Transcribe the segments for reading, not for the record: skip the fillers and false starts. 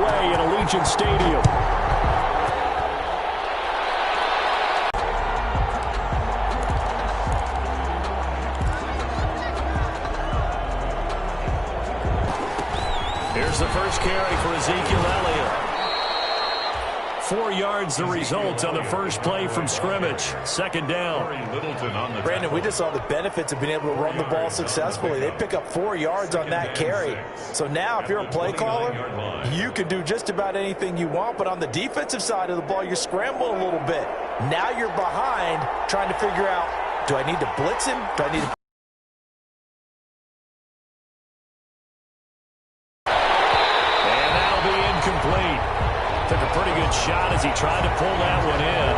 away in Allegiant Stadium. Here's the first carry for Ezekiel Elliott. 4 yards the result on the first play from scrimmage. Second down. Brandon, we just saw the benefits of being able to run the ball successfully. They pick up 4 yards on that carry. So now if you're a play caller, you can do just about anything you want. But on the defensive side of the ball, you're scrambling a little bit. Now you're behind trying to figure out, do I need to blitz him? Do I need to... Took a pretty good shot as he tried to pull that one in.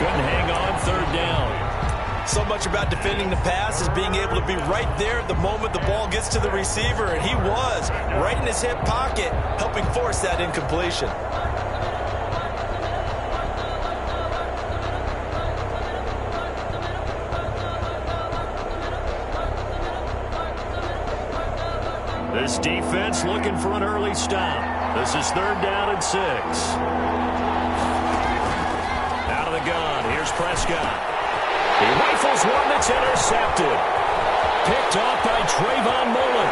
Couldn't hang on, third down. So much about defending the pass is being able to be right there at the moment the ball gets to the receiver, and he was right in his hip pocket, helping force that incompletion. This defense looking for an early stop. This is third down and 6. Out of the gun, here's Prescott. He rifles one that's intercepted. Picked off by Trayvon Mullen.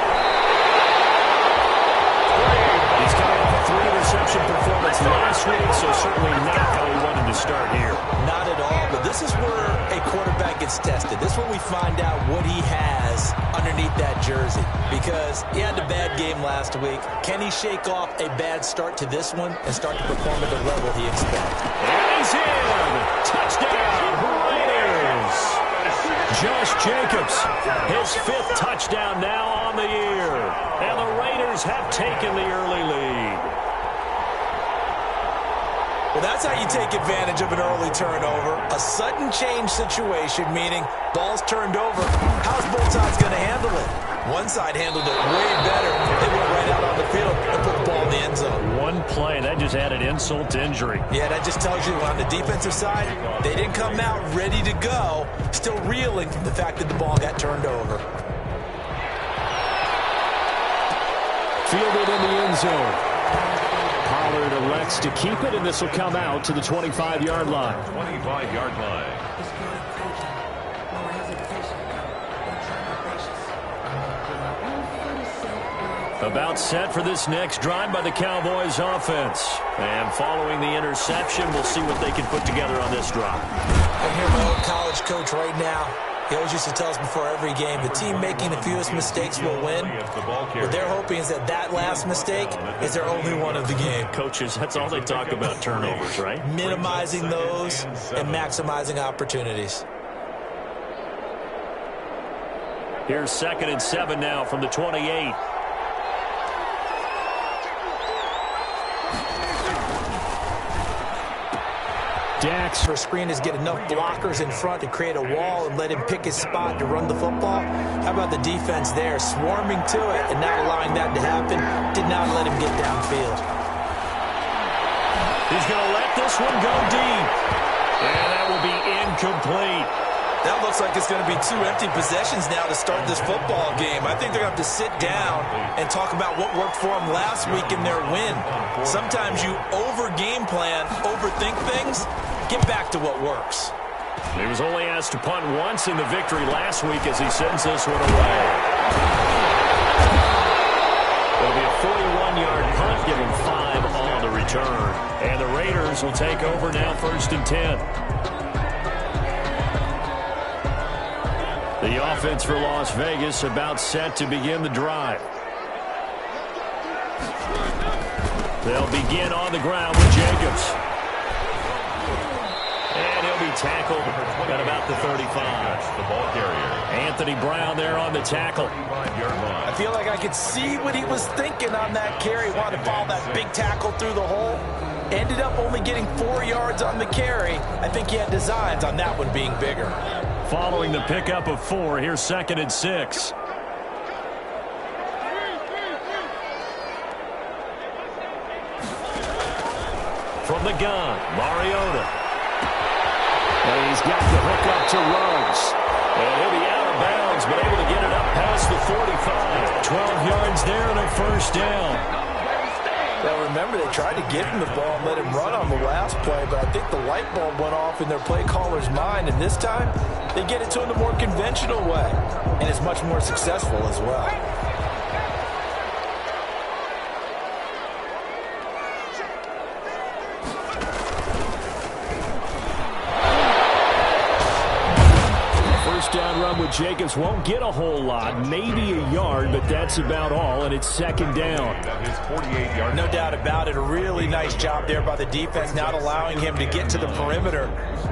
He's coming off a 3-interception performance last week, so certainly not how he wanted to start here. Not at all, but this is where a quarterback gets tested. This is where we find out what he has underneath that jersey, because he had a bad game last week. Can he shake off a bad start to this one and start to perform at the level he expects? And he's in! Touchdown, Raiders! Josh Jacobs, his 5th touchdown now on the year. And the Raiders have taken the early lead. Well, that's how you take advantage of an early turnover. A sudden change situation, meaning ball's turned over. How's both sides going to handle it? One side handled it way better. They went right out on the field and put the ball in the end zone. One play, that just added insult to injury. Yeah, that just tells you on the defensive side, they didn't come out ready to go, still reeling from the fact that the ball got turned over. Fielded in the end zone. Pollard elects to keep it, and this will come out to the 25-yard line. 25-yard line. About set for this next drive by the Cowboys offense. And following the interception, we'll see what they can put together on this drive. I hear my old college coach right now. He always used to tell us before every game, the team making the fewest mistakes will win. What they're hoping is that that last mistake is their only one of the game. Coaches, that's all they talk about, turnovers, right? Minimizing those and maximizing opportunities. Here's 2nd and 7 now from the 28. Dax for screen is get enough blockers in front to create a wall and let him pick his spot to run the football. How about the defense there, swarming to it and not allowing that to happen? Did not let him get downfield. He's going to let this one go deep. And that will be incomplete. That looks like it's going to be 2 empty possessions now to start this football game. I think they're going to have to sit down and talk about what worked for them last week in their win. Sometimes you over-game plan, overthink things. Get back to what works. He was only asked to punt once in the victory last week as he sends this one away. It'll be a 41-yard punt, giving 5 on the return. And the Raiders will take over now, 1st and 10. The offense for Las Vegas about set to begin the drive. They'll begin on the ground with Jacobs. And he'll be tackled at about the 35. The ball carrier. Anthony Brown there on the tackle. I feel like I could see what he was thinking on that carry. Wanted to follow that big tackle through the hole. Ended up only getting 4 yards on the carry. I think he had designs on that one being bigger. Following the pickup of 4, here's 2nd and 6. From the gun, Mariota. And he's got the hook up to Ruggs. And he'll be out of bounds, but able to get it up past the 45. 12 yards there and a 1st down. Now remember, they tried to give him the ball and let him run on the last play, but I think the light bulb went off in their play caller's mind, and this time they get it to him the more conventional way, and it's much more successful as well. Down run with Jacobs won't get a whole lot, maybe a yard, but that's about all, and it's second down. No doubt about it. A really nice job there by the defense, not allowing him to get to the perimeter.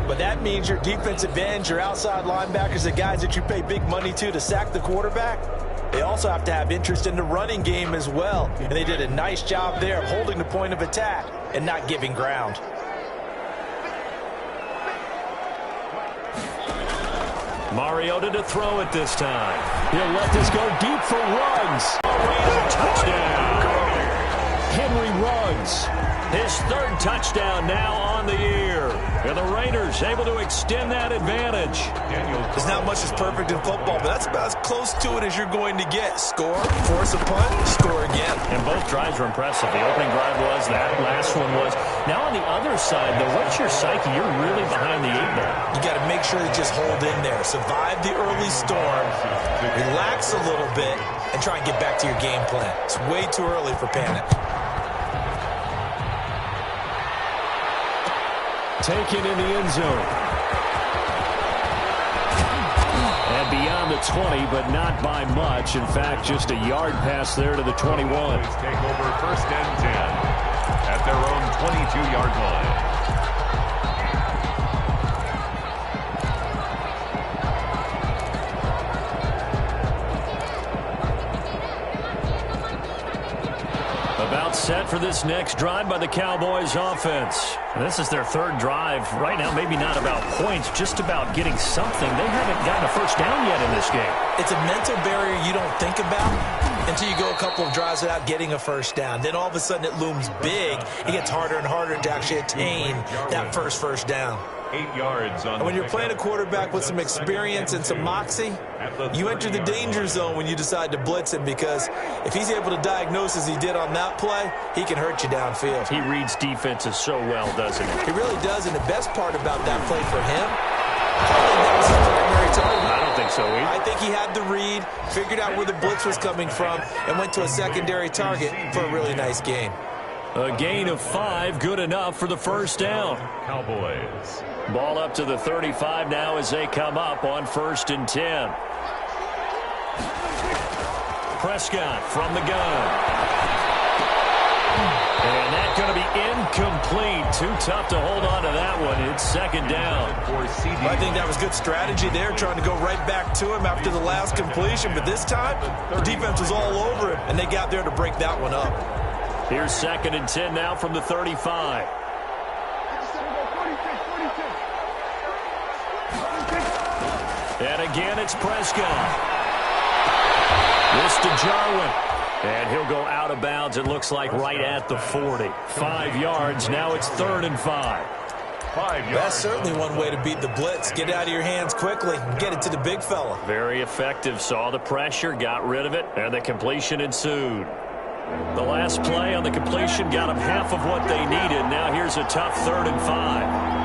But that means your defensive ends, your outside linebackers, the guys that you pay big money to sack the quarterback, they also have to have interest in the running game as well. And they did a nice job there of holding the point of attack and not giving ground. Mariota to throw it this time. He'll let this go deep for Ruggs. Touchdown. Henry Ruggs. His third touchdown now on the year. And the Raiders able to extend that advantage. There's not much that's perfect in football, but that's about as close to it as you're going to get. Score, force a punt, score again. And both drives were impressive. The opening drive was, that last one was. Now on the other side, though, what's your psyche? You're really behind the 8-ball. You got to make sure to just hold in there. Survive the early storm, relax a little bit, and try and get back to your game plan. It's way too early for panic. Taken in the end zone. And beyond the 20, but not by much. In fact, just a yard pass there to the 21. Take over first and 10 at their own 22-yard line. Set for this next drive by the Cowboys offense. And this is their third drive. Right now, maybe not about points, just about getting something. They haven't gotten a first down yet in this game. It's a mental barrier you don't think about until you go a couple of drives without getting a first down. Then all of a sudden it looms big. It gets harder and harder to actually attain that first down. 8 yards on. And when you're playing a quarterback with some experience and some moxie, you enter the danger zone when you decide to blitz him, because if he's able to diagnose as he did on that play, he can hurt you downfield. He reads defenses so well, doesn't he? He really does, and the best part about that play for him, I don't think that was his primary target. I don't think so either. I think he had the read, figured out where the blitz was coming from, and went to a secondary target for a really nice gain. A gain of 5, good enough for the first down. Cowboys. Ball up to the 35 now as they come up on 1st and 10. Prescott from the gun. And that's going to be incomplete. Too tough to hold on to that one. It's second down. I think that was good strategy there, trying to go right back to him after the last completion. But this time, the defense was all over him, and they got there to break that one up. Here's 2nd and 10 now from the 35. And again, it's Prescott. This to Jarwin. And he'll go out of bounds, it looks like, right at the 40. 5 yards. Now it's 3rd and 5. 5 yards. That's certainly one way to beat the blitz. Get it out of your hands quickly and get it to the big fella. Very effective. Saw the pressure, got rid of it, and the completion ensued. The last play on the completion got them half of what they needed. Now here's a tough 3rd and 5.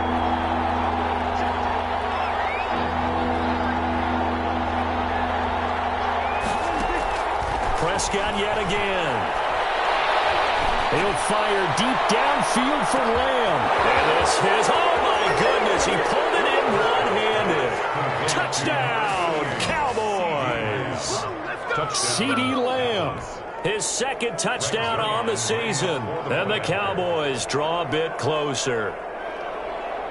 Prescott yet again. He'll fire deep downfield for Lamb. And this is, oh my goodness, he pulled it in one-handed. Touchdown, Cowboys. CeeDee Lamb. His 2nd touchdown on the season. And the Cowboys draw a bit closer.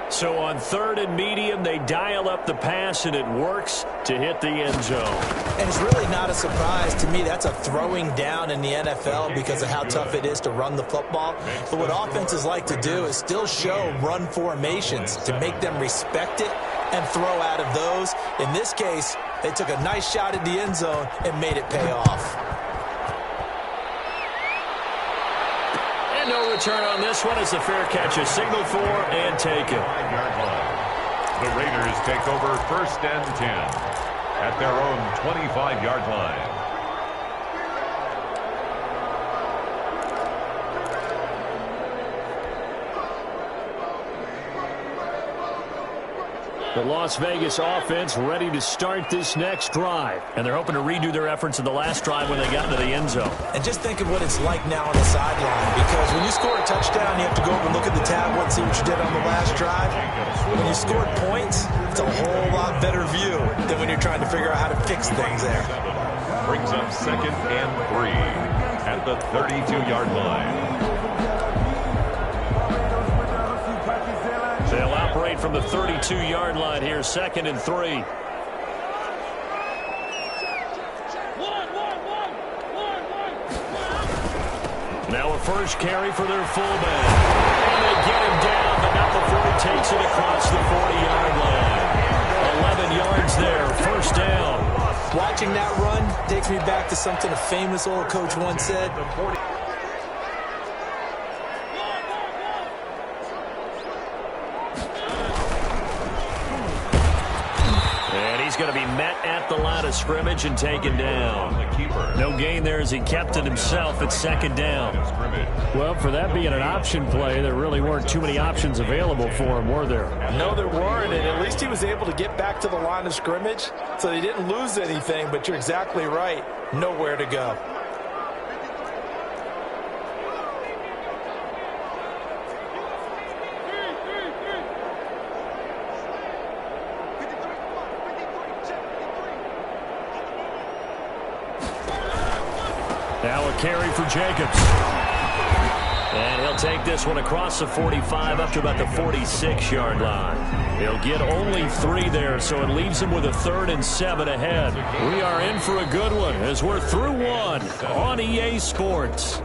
So on 3rd and medium, they dial up the pass, and it works to hit the end zone. And it's really not a surprise to me. That's a throwing down in the NFL because of how tough it is to run the football. But what offenses like to do is still show run formations to make them respect it and throw out of those. In this case, they took a nice shot at the end zone and made it pay off. No return on this one as the fair catch is signaled for and taken. 5-yard line. The Raiders take over 1st and 10 at their own 25-yard line. The Las Vegas offense ready to start this next drive. And they're hoping to redo their efforts in the last drive when they got into the end zone. And just think of what it's like now on the sideline, because when you score a touchdown, you have to go over and look at the tablet and see what you did on the last drive. When you scored points, it's a whole lot better view than when you're trying to figure out how to fix things there. Brings up 2nd and 3 at the 32-yard line. They'll operate from the 32-yard line here, 2nd and 3. Now a first carry for their fullback. And they get him down, but not before he takes it across the 40-yard line. 11 yards there, first down. Watching that run takes me back to something a famous old coach once said. He's going to be met at the line of scrimmage and taken down. No gain there as he kept it himself at 2nd down. Well, for that being an option play, there really weren't too many options available for him, were there? No, there weren't, and at least he was able to get back to the line of scrimmage, so he didn't lose anything, but you're exactly right. Nowhere to go. Now a carry for Jacobs. And he'll take this one across the 45 up to about the 46-yard line. He'll get only 3 there, so it leaves him with a 3rd and 7 ahead. We are in for a good one as we're through one on EA Sports.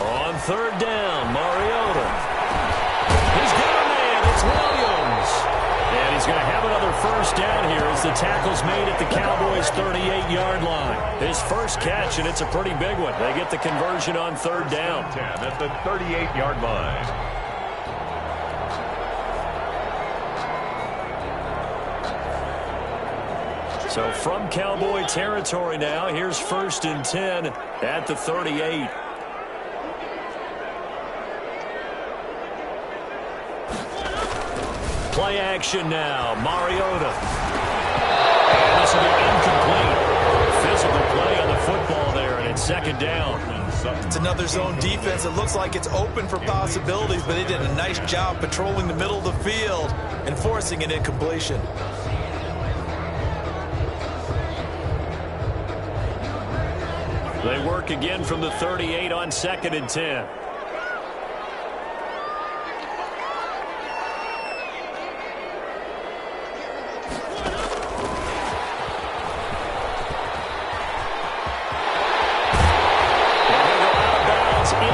On 3rd down, Mariota. He's got a man. It's Williams. And he's going to have another first down here as the tackle's made at the Cowboys' 38-yard line. His first catch, and it's a pretty big one. They get the conversion on 3rd down. 10 at the 38-yard line. So from Cowboy territory now, here's 1st and 10 at the 38. Play action now. Mariota. And this will be incomplete. Physical play on the football there, and it's 2nd down. It's another zone defense. It looks like it's open for possibilities, but they did a nice job patrolling the middle of the field and forcing an incompletion. They work again from the 38 on 2nd and 10.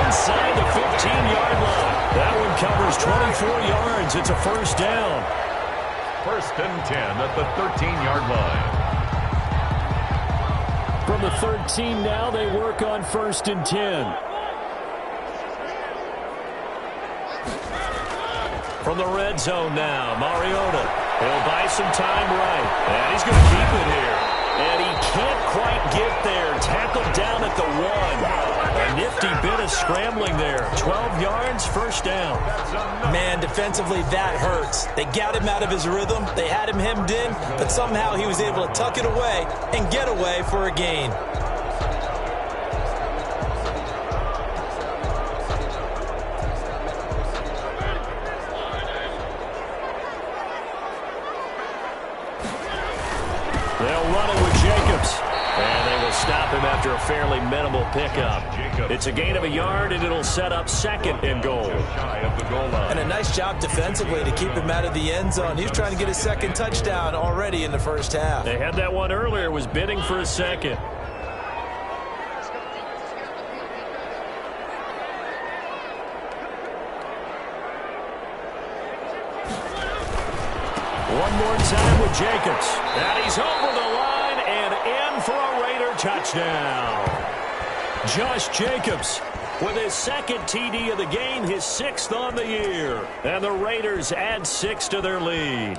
Inside the 15-yard line. That one covers 24 yards. It's a first down. 1st and 10 at the 13-yard line. From the 13 now, they work on 1st and 10. From the red zone now, Mariota. He'll buy some time right. And he's going to keep it here. And he can't quite get there. Tackled down at the 1. A nifty bit of scrambling there. 12 yards, first down. Man, defensively, that hurts. They got him out of his rhythm. They had him hemmed in, but somehow he was able to tuck it away and get away for a gain. They'll run it with Jacobs. And they will stop him after a fairly minimal pickup. It's a gain of a yard, and it'll set up 2nd and goal. And a nice job defensively to keep him out of the end zone. He's trying to get his 2nd touchdown already in the first half. They had that one earlier, was bidding for a 2nd. One more time with Jacobs. And he's over the line and in for a Raider touchdown. Josh Jacobs with his second TD of the game, his 6th on the year. And the Raiders add 6 to their lead.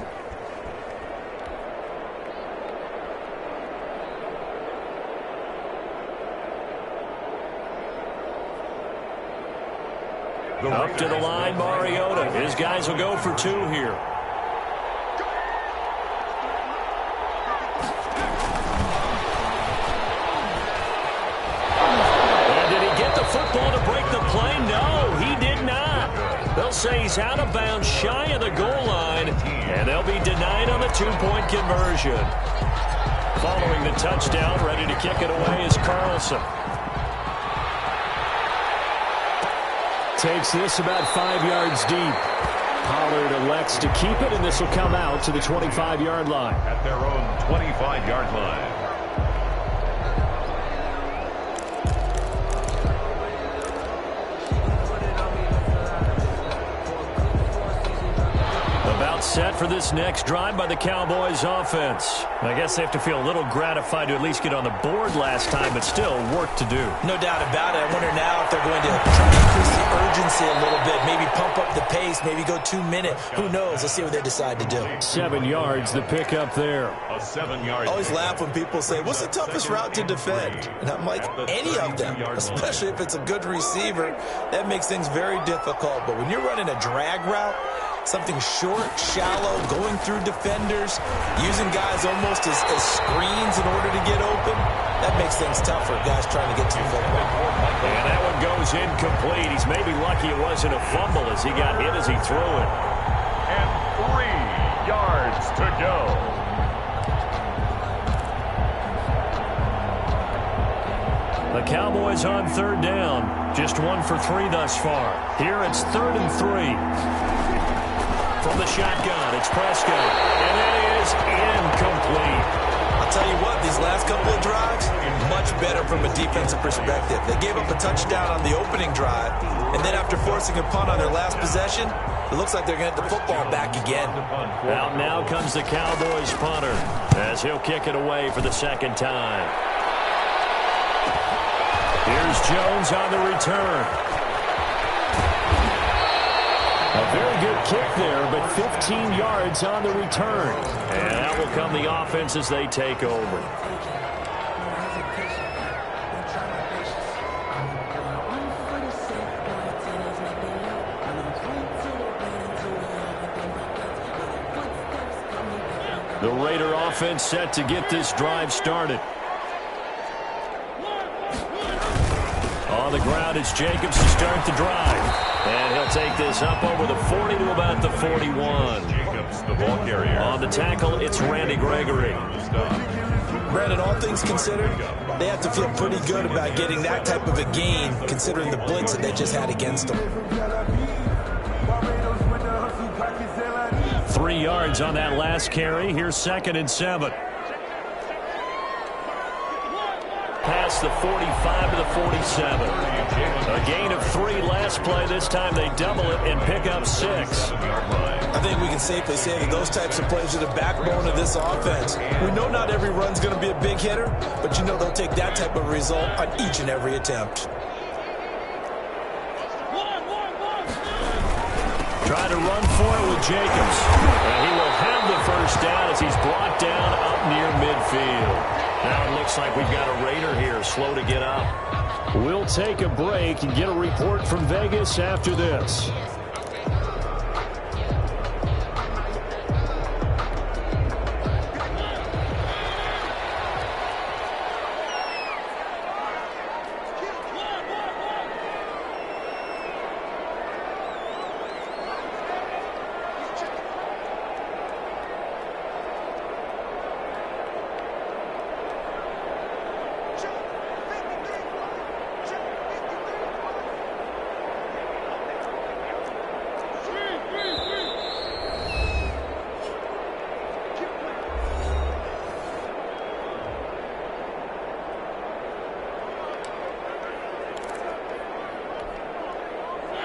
Up to the line, Mariota. His guys will go for 2 here. And did he get the football to break the play? No, he did not. They'll say he's out of bounds, shy of the goal line, and they'll be denied on the 2-point conversion. Following the touchdown, ready to kick it away is Carlson. Takes this about 5 yards deep. Pollard elects to keep it, and this will come out to the 25-yard line. At their own 25-yard line. About set for this next drive by the Cowboys offense. I guess they have to feel a little gratified to at least get on the board last time, but still work to do. No doubt about it. I wonder now if they're going to try to increase the urgency a little bit, maybe pump up the pace, maybe go 2 minutes. Who knows? Let's see what they decide to do. 7 yards, the pickup there. A 7-yard. I always laugh when people say, what's the toughest route to defend? And I'm like, any of them, especially if it's a good receiver. That makes things very difficult. But when you're running a drag route, something short, shallow, going through defenders, using guys almost as screens in order to get open, that makes things tougher, guys trying to get to the football. And that one goes incomplete. He's maybe lucky it wasn't a fumble as he got hit as he threw it. And 3 yards to go. The Cowboys on 3rd down. Just 1 for 3 thus far. Here it's 3rd and 3. From the shotgun, it's Prescott, and it is incomplete. I'll tell you what, these last couple of drives, much better from a defensive perspective. They gave up a touchdown on the opening drive, and then after forcing a punt on their last possession, it looks like they're going to get the football back again. Out now comes the Cowboys punter, as he'll kick it away for the 2nd time. Here's Jones on the return. A very good kick there, but 15 yards on the return. And that will come the offense as they take over. The Raider offense set to get this drive started. On the ground, it's Jacobs to start the drive. And he'll take this up over the 40 to about the 41. Jacobs, the ball carrier. On the tackle, it's Randy Gregory. Brandon, all things considered, they have to feel pretty good about getting that type of a gain, considering the blitz that they just had against them. 3 yards on that last carry. Here's 2nd and 7. Past the 45 to the 47. A gain of 3 last play. This time they double it and pick up 6. I think we can safely say that those types of plays are the backbone of this offense. We know not every run's going to be a big hitter, but you know they'll take that type of result on each and every attempt. Try to run for it with Jacobs. And he will have the 1st down as he's brought down up near midfield. Now it looks like we've got a Raider here, slow to get up. We'll take a break and get a report from Vegas after this.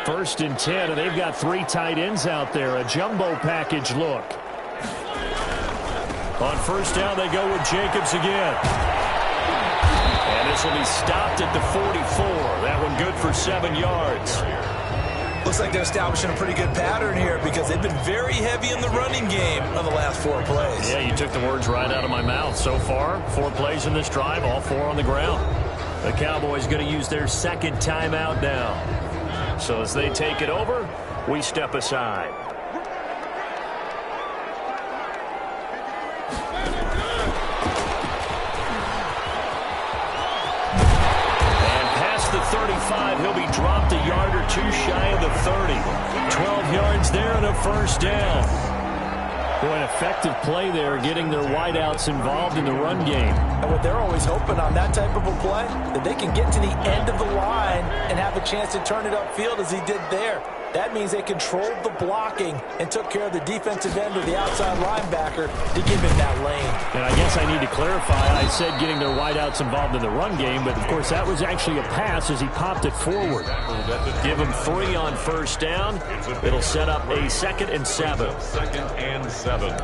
First and 10, and they've got 3 tight ends out there. A jumbo package look. On first down, they go with Jacobs again. And this will be stopped at the 44. That one good for 7 yards. Looks like they're establishing a pretty good pattern here because they've been very heavy in the running game on the last 4 plays. Yeah, you took the words right out of my mouth. So far, 4 plays in this drive, all 4 on the ground. The Cowboys going to use their second timeout now. So as they take it over, we step aside. And past the 35, he'll be dropped a yard or 2 shy of the 30. 12 yards there and a first down. Boy, an effective play there, getting their wideouts involved in the run game. And what they're always hoping on that type of a play, that they can get to the end of the line and have a chance to turn it upfield as he did there. That means they controlled the blocking and took care of the defensive end or the outside linebacker to give him that lane. And I guess I need to clarify, I said getting their wideouts involved in the run game, but of course that was actually a pass as he popped it forward. Give him 3 on first down. It'll set up a 2nd and 7. 2nd and 7.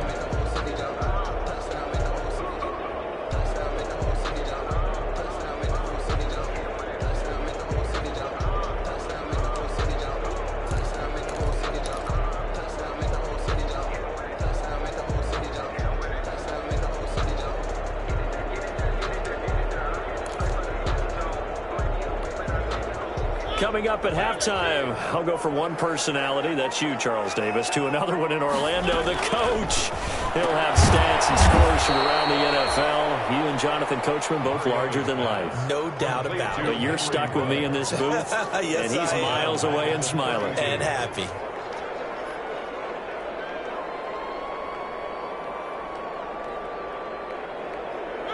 Coming up at halftime, I'll go from one personality, that's you, Charles Davis, to another one in Orlando, the coach. He'll have stats and scores from around the NFL. You and Jonathan Coachman, both larger than life. No doubt about it. But you're stuck with me in this booth, yes, and he's miles away and smiling. And happy.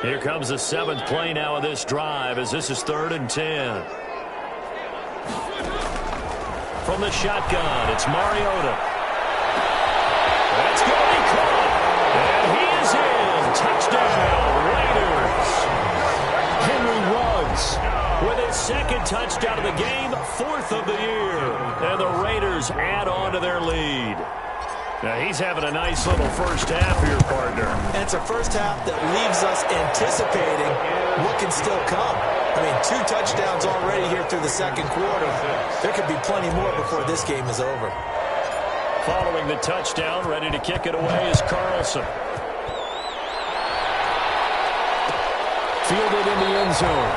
Here comes the 7th play now of this drive as this is 3rd and 10. From the shotgun, it's Mariota. That's going to be caught. And he is in. Touchdown, Raiders. Henry Ruggs with his 2nd touchdown of the game, 4th of the year. And the Raiders add on to their lead. Now he's having a nice little first half here, partner. And it's a first half that leaves us anticipating what can still come. I mean, 2 touchdowns already here through the 2nd quarter. There could be plenty more before this game is over. Following the touchdown, ready to kick it away is Carlson. Fielded in the end zone.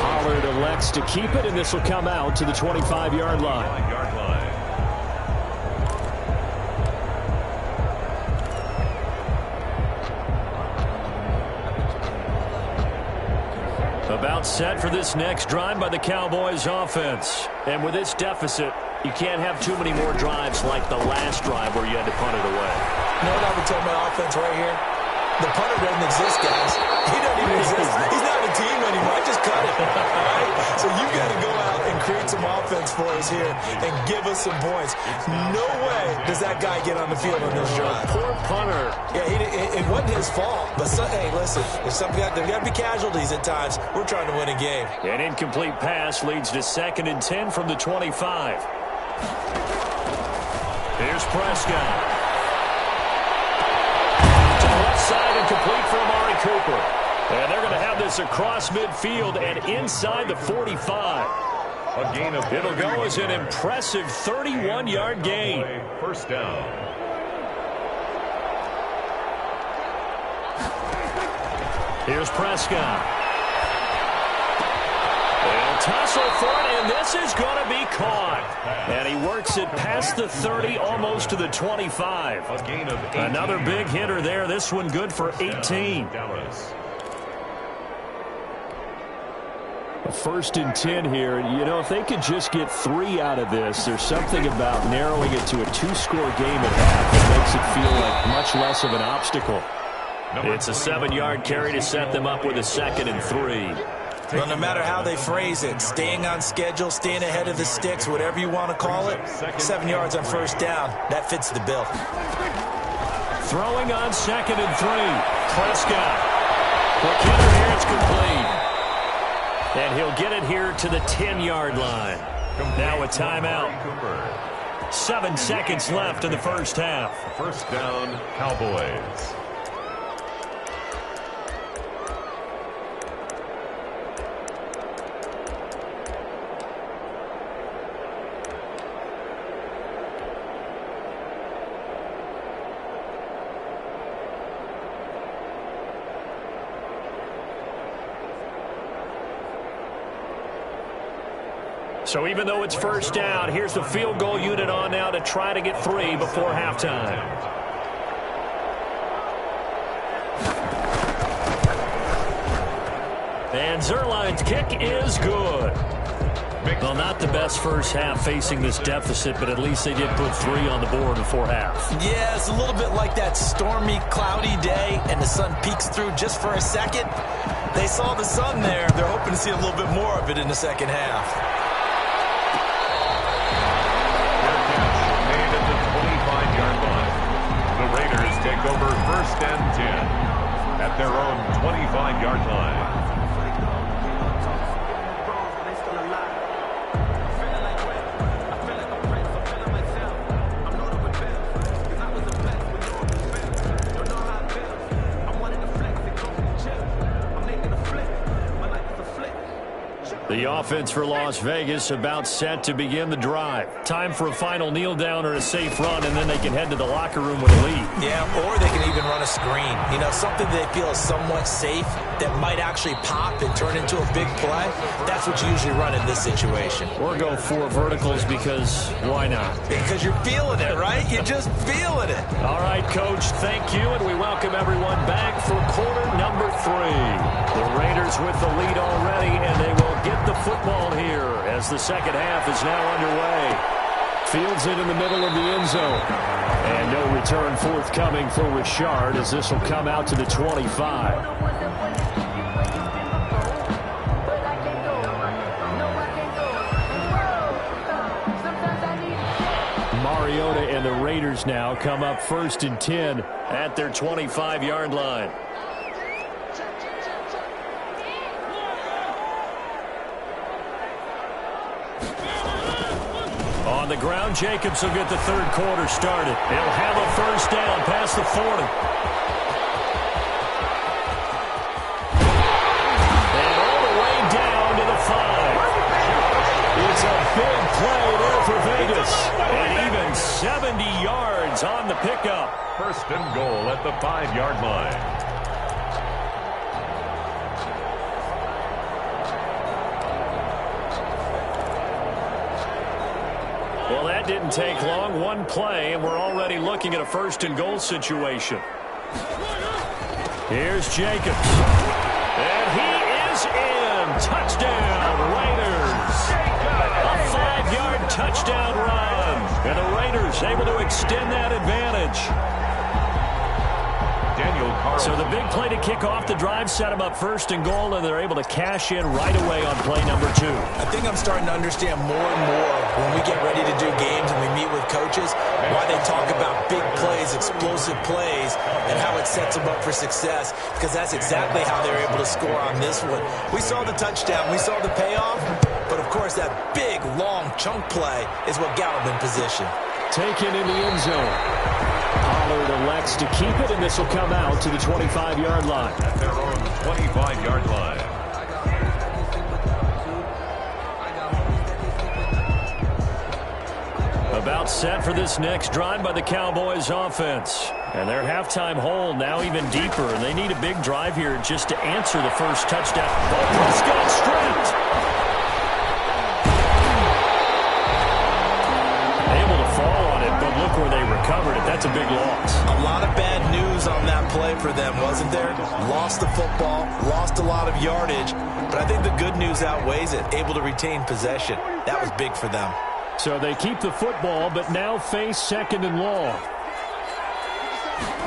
Pollard elects to keep it, and this will come out to the 25-yard line. About set for this next drive by the Cowboys offense. And with this deficit, you can't have too many more drives like the last drive where you had to punt it away. You know what I would tell my offense right here? The punter doesn't exist, guys. He doesn't even exist. He's not a team anymore. I just cut it. All right? So you've got to go out and create some offense for us here and give us some points. No way does that guy get on the field on this drive. Poor punter. Yeah, it wasn't his fault. But, hey, listen, there's got to be casualties at times. We're trying to win a game. An incomplete pass leads to 2nd and 10 from the 25. Here's Prescott. Side and complete for Amari Cooper. And they're going to have this across midfield and inside the 45. A gain of It'll go as an impressive 31-yard gain. First down. Here's Prescott. They'll tussle for it, and this is going to be caught. And he works it past the 30, almost to the 25. A gain of 18. Another big hitter there. This one good for 18. Dallas. A 1st and 10 here. You know, if they could just get 3 out of this, there's something about narrowing it to a 2-score game at half that makes it feel like much less of an obstacle. It's a 7-yard carry to set them up with a 2nd and 3. Well, no matter how they phrase it, staying on schedule, staying ahead of the sticks, whatever you want to call it, 7 yards on first down, that fits the bill. Throwing on 2nd and 3. Prescott. McKinnon here, it's complete. And he'll get it here to the 10-yard line. Now a timeout. 7 seconds left in the first half. First down, Cowboys. So even though it's first down, here's the field goal unit on now to try to get 3 before halftime. And Zerline's kick is good. Well, not the best first half facing this deficit, but at least they did put 3 on the board before half. Yeah, it's a little bit like that stormy, cloudy day, and the sun peeks through just for a second. They saw the sun there. They're hoping to see a little bit more of it in the second half. Take over first and 10 at their own 25-yard line. The offense for Las Vegas about set to begin the drive. Time for a final kneel down or a safe run, and then they can head to the locker room with a lead. Yeah, or they can even run a screen. You know, something they feel is somewhat safe that might actually pop and turn into a big play. That's what you usually run in this situation. Or go 4 verticals because why not? Because you're feeling it, right? You're just feeling it. All right, Coach, thank you, and we welcome everyone back for quarter number 3. The Raiders with the lead already, and they will get the football here as the second half is now underway. Fields it in the middle of the end zone. And no return forthcoming for Richard as this will come out to the 25. Mariota and the Raiders now come up first and 10 at their 25-yard line. On the ground, Jacobs will get the third quarter started. They'll have a first down past the 40. And all the way down to the 5. It's a big play there for Vegas. And even 70 yards on the pickup. First and goal at the 5-yard line. Well, that didn't take long. One play, and we're already looking at a first and goal situation. Here's Jacobs. And he is in. Touchdown, Raiders. A 5-yard touchdown run. And the Raiders able to extend that advantage. So the big play to kick off the drive set them up first and goal, and they're able to cash in right away on play number 2. I think I'm starting to understand more and more when we get ready to do games and we meet with coaches why they talk about big plays, explosive plays, and how it sets them up for success, because that's exactly how they're able to score on this one. We saw the touchdown. We saw the payoff, but, of course, that big, long chunk play is what got them in position. Taken in the end zone. Pollard elects to keep it, and this will come out to the 25-yard line. At their own 25-yard line. About set for this next drive by the Cowboys offense. And their halftime hole now even deeper, and they need a big drive here just to answer the first touchdown. Oh, Prescott stripped. Able to fall on it, but look where they recovered it. That's a big loss. A lot of bad news on that play for them, wasn't there? Lost the football, lost a lot of yardage, but I think the good news outweighs it. Able to retain possession. That was big for them. So they keep the football, but now face second and long.